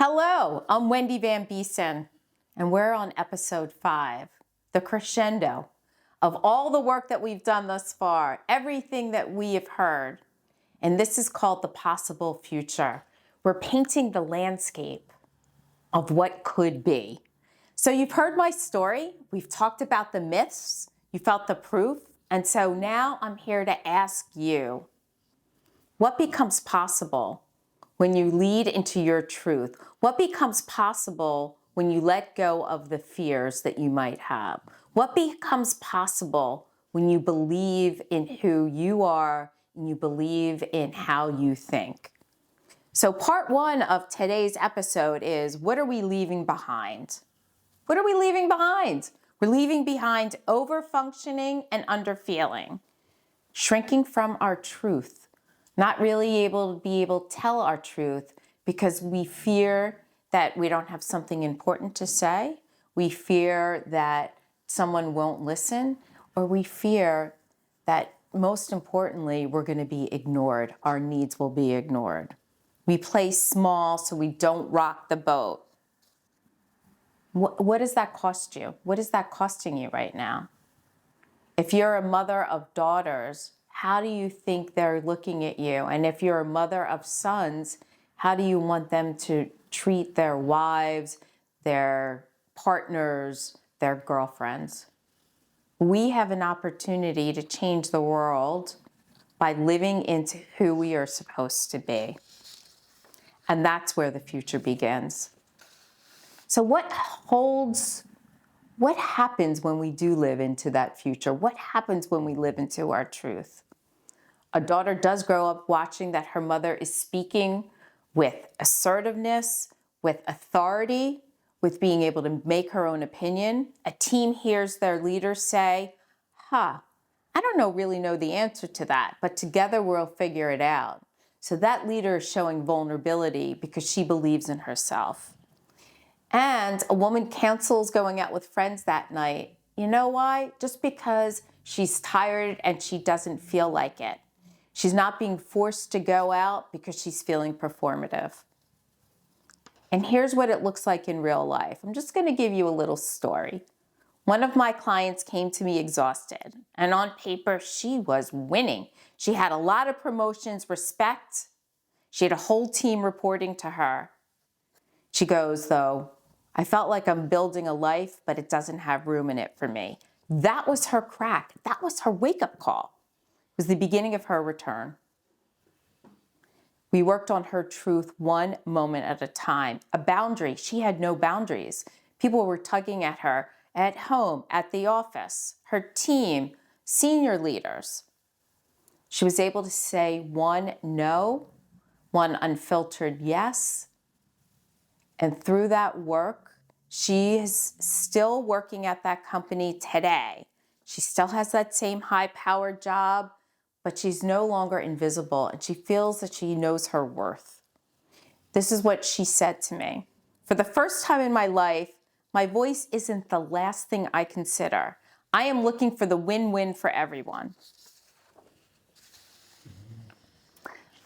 Hello, I'm Wendy Van Beeson, and we're on episode 5, the crescendo of all the work that we've done thus far, everything that we have heard. And this is called the possible future. We're painting the landscape of what could be. So you've heard my story. We've talked about the myths. You felt the proof. And so now I'm here to ask you, what becomes possible when you lead into your truth? What becomes possible when you let go of the fears that you might have? What becomes possible when you believe in who you are and you believe in how you think? So part 1 of today's episode is, what are we leaving behind? What are we leaving behind? We're leaving behind over-functioning and under-feeling, shrinking from our truth, not really able to tell our truth because we fear that we don't have something important to say. We fear that someone won't listen, or we fear that, most importantly, we're going to be ignored. Our needs will be ignored. We play small so we don't rock the boat. What does that cost you? What is that costing you right now? If you're a mother of daughters, how do you think they're looking at you? And if you're a mother of sons, how do you want them to treat their wives, their partners, their girlfriends? We have an opportunity to change the world by living into who we are supposed to be. And that's where the future begins. So what happens when we do live into that future? What happens when we live into our truth? A daughter does grow up watching that her mother is speaking with assertiveness, with authority, with being able to make her own opinion. A team hears their leader say, I don't really know the answer to that, but together we'll figure it out. So that leader is showing vulnerability because she believes in herself. And a woman cancels going out with friends that night. You know why? Just because she's tired and she doesn't feel like it. She's not being forced to go out because she's feeling performative. And here's what it looks like in real life. I'm just going to give you a little story. One of my clients came to me exhausted, and on paper, she was winning. She had a lot of promotions, respect. She had a whole team reporting to her. She goes, though, I felt like I'm building a life, but it doesn't have room in it for me. That was her crack. That was her wake-up call. It was the beginning of her return. We worked on her truth one moment at a time. A boundary. She had no boundaries. People were tugging at her at home, at the office, her team, senior leaders. She was able to say one no, one unfiltered yes. And through that work, she is still working at that company today. She still has that same high-powered job, but she's no longer invisible, and she feels that she knows her worth. This is what she said to me. For the first time in my life, my voice isn't the last thing I consider. I am looking for the win-win for everyone.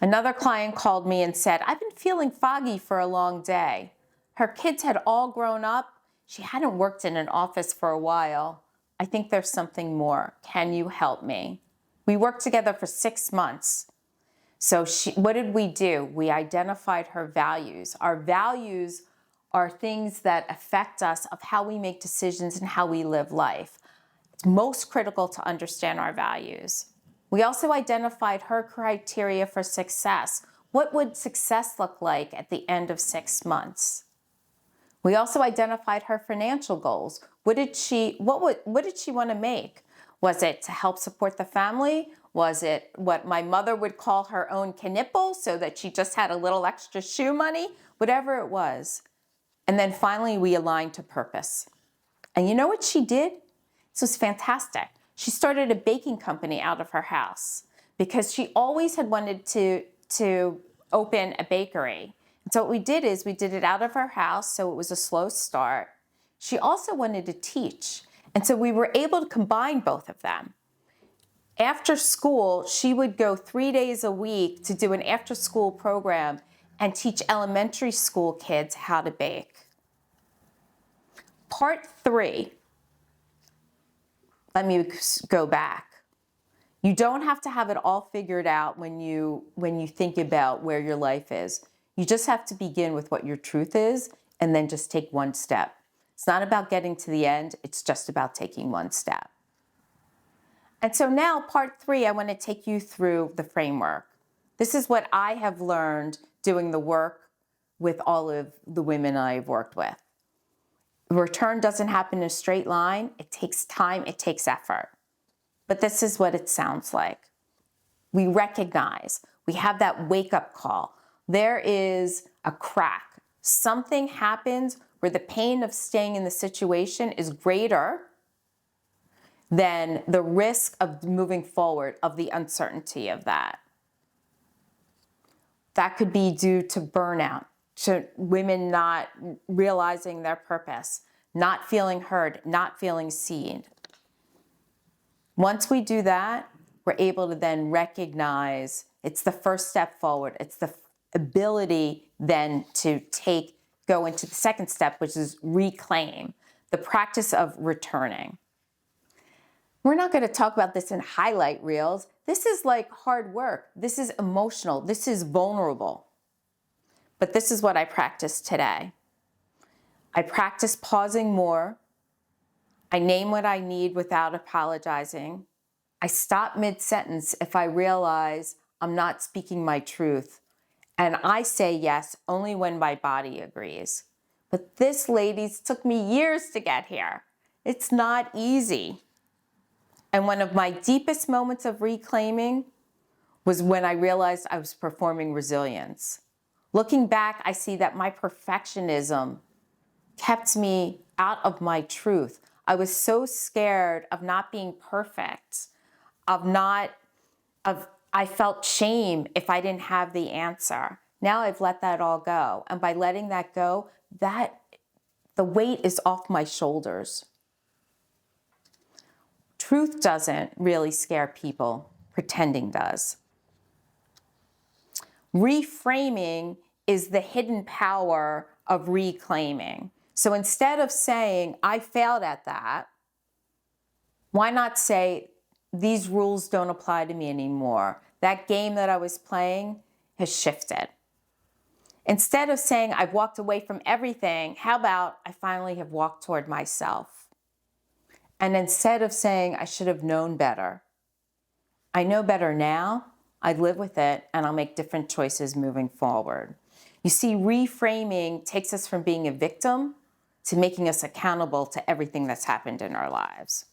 Another client called me and said, I've been feeling foggy for a long day. Her kids had all grown up. She hadn't worked in an office for a while. I think there's something more. Can you help me? We worked together for 6 months. So what did we do? We identified her values. Our values are things that affect us of how we make decisions and how we live life. It's most critical to understand our values. We also identified her criteria for success. What would success look like at the end of 6 months? We also identified her financial goals. What did she want to make? Was it to help support the family? Was it what my mother would call her own knipple, so that she just had a little extra shoe money? Whatever it was. And then finally, we aligned to purpose. And you know what she did? This was fantastic. She started a baking company out of her house because she always had wanted to open a bakery. And so what we did is we did it out of her house, so it was a slow start. She also wanted to teach. And so we were able to combine both of them. After school, she would go 3 days a week to do an after-school program and teach elementary school kids how to bake. Part 3, let me go back. You don't have to have it all figured out when you think about where your life is. You just have to begin with what your truth is and then just take one step. It's not about getting to the end, it's just about taking one step. And so now, part 3, I want to take you through the framework. This is what I have learned doing the work with all of the women I've worked with. Return doesn't happen in a straight line. It takes time, it takes effort. But this is what it sounds like. We recognize, we have that wake-up call. There is a crack. Something happens where the pain of staying in the situation is greater than the risk of moving forward, of the uncertainty of that. That could be due to burnout, to women not realizing their purpose, not feeling heard, not feeling seen. Once we do that, we're able to then recognize it's the first step forward. It's the ability then to go into the second step, which is reclaim, the practice of returning. We're not going to talk about this in highlight reels. This is like hard work. This is emotional. This is vulnerable. But this is what I practice today. I practice pausing more. I name what I need without apologizing. I stop mid-sentence if I realize I'm not speaking my truth. And I say yes only when my body agrees. But this, ladies, took me years to get here. It's not easy. And one of my deepest moments of reclaiming was when I realized I was performing resilience. Looking back, I see that my perfectionism kept me out of my truth. I was so scared of not being perfect, I felt shame if I didn't have the answer. Now I've let that all go. And by letting that go, the weight is off my shoulders. Truth doesn't really scare people. Pretending does. Reframing is the hidden power of reclaiming. So instead of saying, I failed at that, why not say, these rules don't apply to me anymore. That game that I was playing has shifted. Instead of saying, I've walked away from everything, how about I finally have walked toward myself? And instead of saying, I should have known better, I know better now, I live with it, and I'll make different choices moving forward. You see, reframing takes us from being a victim to making us accountable to everything that's happened in our lives.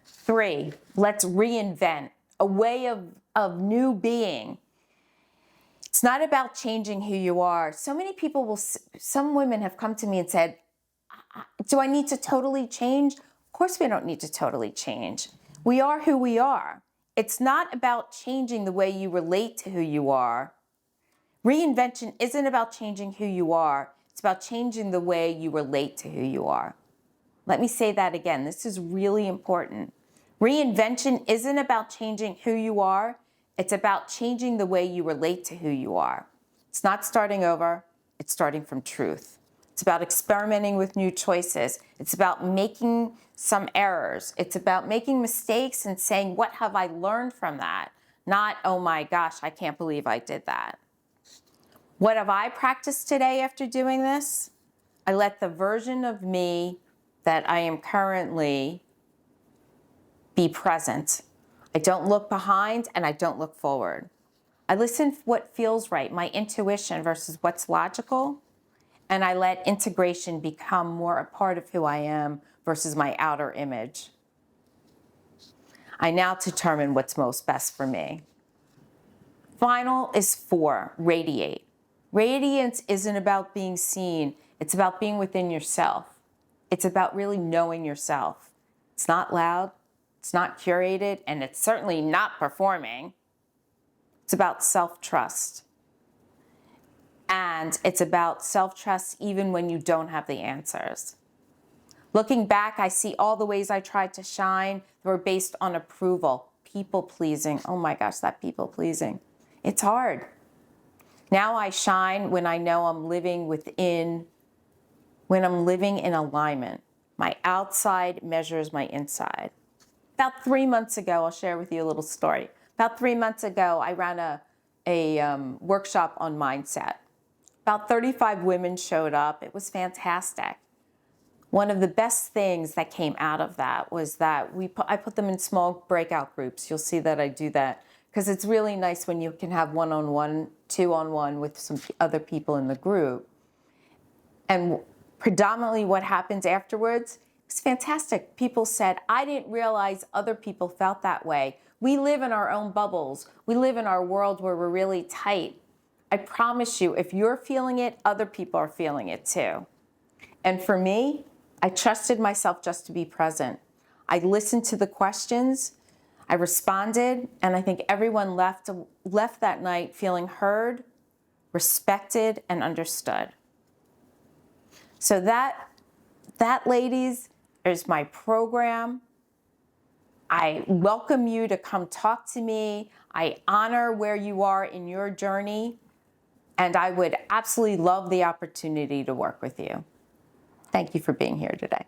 3, let's reinvent a way of new being. It's not about changing who you are. Some women have come to me and said, do I need to totally change? Of course we don't need to totally change. We are who we are. It's not about changing the way you relate to who you are. Reinvention isn't about changing who you are. It's about changing the way you relate to who you are. Let me say that again. This is really important. Reinvention isn't about changing who you are. It's about changing the way you relate to who you are. It's not starting over. It's starting from truth. It's about experimenting with new choices. It's about making some errors. It's about making mistakes and saying, what have I learned from that? Not, oh my gosh, I can't believe I did that. What have I practiced today after doing this? I let the version of me that I am currently be present. I don't look behind and I don't look forward. I listen to what feels right, my intuition versus what's logical, and I let integration become more a part of who I am versus my outer image. I now determine what's most best for me. Final is 4, radiate. Radiance isn't about being seen. It's about being within yourself. It's about really knowing yourself. It's not loud. It's not curated, and it's certainly not performing. It's about self-trust. And it's about self-trust even when you don't have the answers. Looking back, I see all the ways I tried to shine that were based on approval, people-pleasing. Oh my gosh, that people-pleasing. It's hard. Now I shine when I know when I'm living in alignment. My outside measures my inside. About 3 months ago, I'll share with you a little story. About 3 months ago, I ran a workshop on mindset. About 35 women showed up. It was fantastic. One of the best things that came out of that was that I put them in small breakout groups. You'll see that I do that because it's really nice when you can have one-on-one, two-on-one with some other people in the group. And predominantly what happens afterwards is fantastic. People said, I didn't realize other people felt that way. We live in our own bubbles. We live in our world where we're really tight. I promise you, if you're feeling it, other people are feeling it too. And for me, I trusted myself just to be present. I listened to the questions, I responded, and I think everyone left that night feeling heard, respected, and understood. So that, ladies, is my program. I welcome you to come talk to me. I honor where you are in your journey, and I would absolutely love the opportunity to work with you. Thank you for being here today.